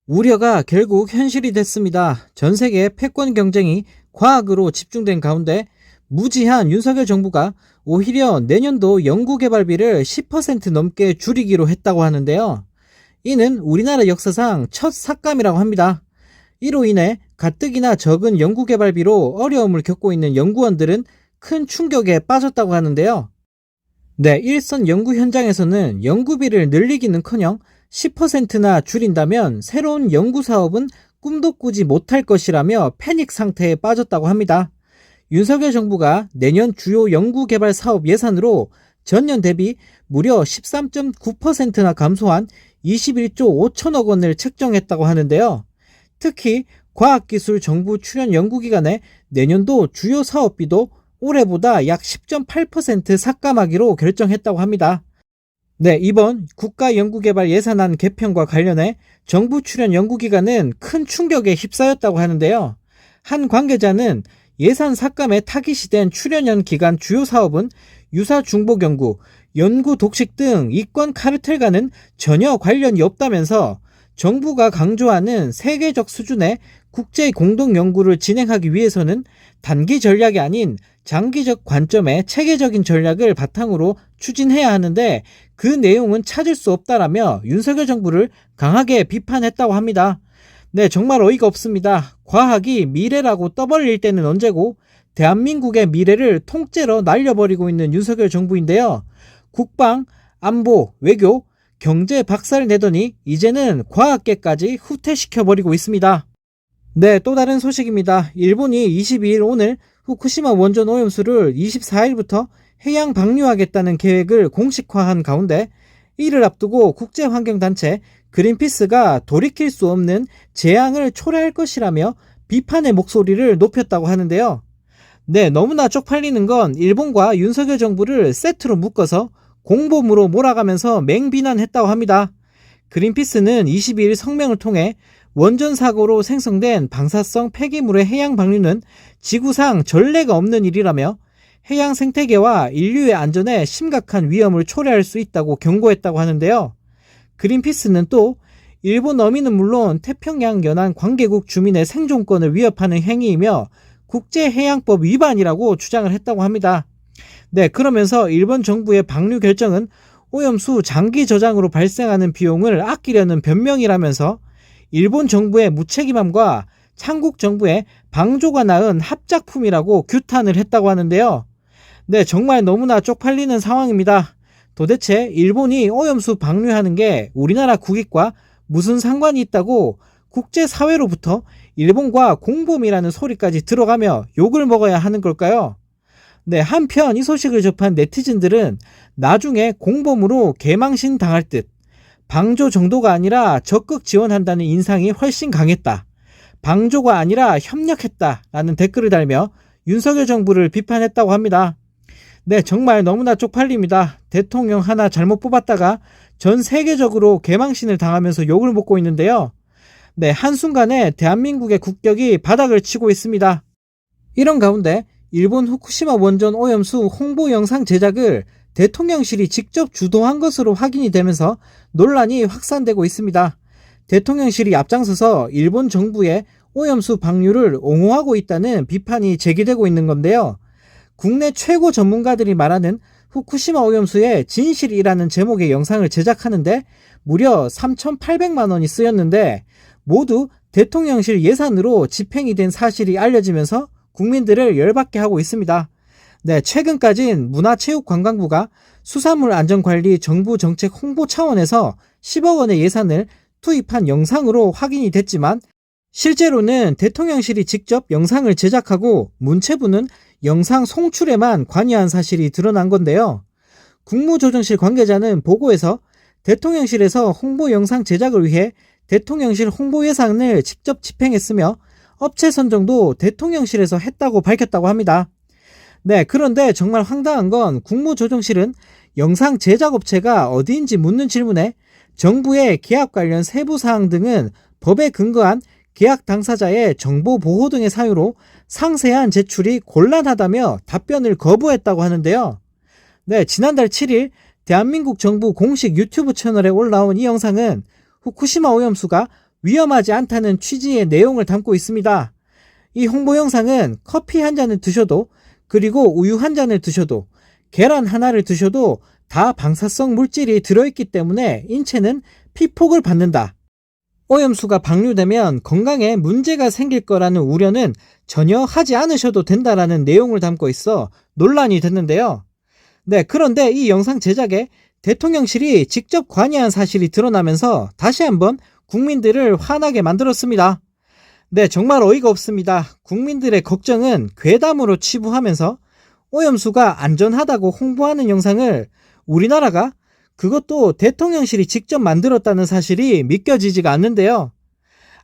우려가 결국 현실이 됐습니다. 전 세계 패권 경쟁이 과학으로 집중된 가운데 무지한 윤석열 정부가 오히려 내년도 연구개발비를 10% 넘게 줄이기로 했다고 하는데요. 이는 우리나라 역사상 첫 삭감이라고 합니다. 이로 인해 가뜩이나 적은 연구개발비로 어려움을 겪고 있는 연구원들은 큰 충격에 빠졌다고 하는데요. 네, 일선 연구 현장에서는 연구비를 늘리기는커녕 10%나 줄인다면 새로운 연구 사업은 꿈도 꾸지 못할 것이라며 패닉 상태에 빠졌다고 합니다. 윤석열 정부가 내년 주요 연구개발 사업 예산으로 전년 대비 무려 13.9%나 감소한 21조 5천억 원을 책정했다고 하는데요. 특히 과학기술 정부 출연 연구기관의 내년도 주요 사업비도 올해보다 약 10.8% 삭감하기로 결정했다고 합니다. 네, 이번 국가연구개발 예산안 개편과 관련해 정부 출연 연구기관은 큰 충격에 휩싸였다고 하는데요. 한 관계자는 예산 삭감에 타깃이 된 출연연 기관 주요 사업은 유사 중복 연구, 연구 독식 등 이권 카르텔과는 전혀 관련이 없다면서 정부가 강조하는 세계적 수준의 국제 공동 연구를 진행하기 위해서는 단기 전략이 아닌 장기적 관점의 체계적인 전략을 바탕으로 추진해야 하는데 그 내용은 찾을 수 없다라며 윤석열 정부를 강하게 비판했다고 합니다. 네, 정말 어이가 없습니다. 과학이 미래라고 떠벌릴 때는 언제고 대한민국의 미래를 통째로 날려버리고 있는 윤석열 정부인데요. 국방, 안보, 외교, 경제 박살을 내더니 이제는 과학계까지 후퇴시켜버리고 있습니다. 네, 또 다른 소식입니다. 일본이 22일 오늘 후쿠시마 원전 오염수를 24일부터 해양 방류하겠다는 계획을 공식화한 가운데 이를 앞두고 국제환경단체 그린피스가 돌이킬 수 없는 재앙을 초래할 것이라며 비판의 목소리를 높였다고 하는데요. 네, 너무나 쪽팔리는 건 일본과 윤석열 정부를 세트로 묶어서 공범으로 몰아가면서 맹비난했다고 합니다. 그린피스는 22일 성명을 통해 원전 사고로 생성된 방사성 폐기물의 해양 방류는 지구상 전례가 없는 일이라며 해양 생태계와 인류의 안전에 심각한 위험을 초래할 수 있다고 경고했다고 하는데요. 그린피스는 또 일본 어민은 물론 태평양 연안 관계국 주민의 생존권을 위협하는 행위이며 국제해양법 위반이라고 주장을 했다고 합니다. 네, 그러면서 일본 정부의 방류 결정은 오염수 장기 저장으로 발생하는 비용을 아끼려는 변명이라면서 일본 정부의 무책임함과 한국 정부의 방조가 낳은 합작품이라고 규탄을 했다고 하는데요. 네, 정말 너무나 쪽팔리는 상황입니다. 도대체 일본이 오염수 방류하는 게 우리나라 국익과 무슨 상관이 있다고 국제사회로부터 일본과 공범이라는 소리까지 들어가며 욕을 먹어야 하는 걸까요? 네, 한편 이 소식을 접한 네티즌들은 나중에 공범으로 개망신 당할 듯 방조 정도가 아니라 적극 지원한다는 인상이 훨씬 강했다. 방조가 아니라 협력했다라는 댓글을 달며 윤석열 정부를 비판했다고 합니다. 네, 정말 너무나 쪽팔립니다. 대통령 하나 잘못 뽑았다가 전 세계적으로 개망신을 당하면서 욕을 먹고 있는데요. 네, 한순간에 대한민국의 국격이 바닥을 치고 있습니다. 이런 가운데 일본 후쿠시마 원전 오염수 홍보 영상 제작을 대통령실이 직접 주도한 것으로 확인이 되면서 논란이 확산되고 있습니다. 대통령실이 앞장서서 일본 정부의 오염수 방류를 옹호하고 있다는 비판이 제기되고 있는 건데요. 국내 최고 전문가들이 말하는 후쿠시마 오염수의 진실이라는 제목의 영상을 제작하는데 무려 3,800만 원이 쓰였는데 모두 대통령실 예산으로 집행이 된 사실이 알려지면서 국민들을 열받게 하고 있습니다. 네, 최근까진 문화체육관광부가 수산물안전관리 정부정책 홍보 차원에서 10억 원의 예산을 투입한 영상으로 확인이 됐지만 실제로는 대통령실이 직접 영상을 제작하고 문체부는 영상 송출에만 관여한 사실이 드러난 건데요. 국무조정실 관계자는 보고에서 대통령실에서 홍보 영상 제작을 위해 대통령실 홍보 예산을 직접 집행했으며 업체 선정도 대통령실에서 했다고 밝혔다고 합니다. 네, 그런데 정말 황당한 건 국무조정실은 영상 제작업체가 어디인지 묻는 질문에 정부의 계약 관련 세부사항 등은 법에 근거한 계약 당사자의 정보 보호 등의 사유로 상세한 제출이 곤란하다며 답변을 거부했다고 하는데요. 네, 지난달 7일 대한민국 정부 공식 유튜브 채널에 올라온 이 영상은 후쿠시마 오염수가 위험하지 않다는 취지의 내용을 담고 있습니다. 이 홍보 영상은 커피 한 잔을 드셔도, 그리고 우유 한 잔을 드셔도, 계란 하나를 드셔도 다 방사성 물질이 들어있기 때문에 인체는 피폭을 받는다. 오염수가 방류되면 건강에 문제가 생길 거라는 우려는 전혀 하지 않으셔도 된다라는 내용을 담고 있어 논란이 됐는데요. 네, 그런데 이 영상 제작에 대통령실이 직접 관여한 사실이 드러나면서 다시 한번 국민들을 화나게 만들었습니다. 네, 정말 어이가 없습니다. 국민들의 걱정은 괴담으로 치부하면서 오염수가 안전하다고 홍보하는 영상을 우리나라가, 그것도 대통령실이 직접 만들었다는 사실이 믿겨지지가 않는데요.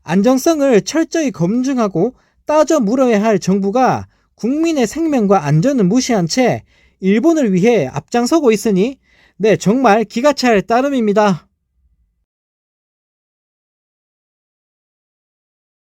안정성을 철저히 검증하고 따져 물어야 할 정부가 국민의 생명과 안전을 무시한 채 일본을 위해 앞장서고 있으니 네, 정말 기가 찰 따름입니다.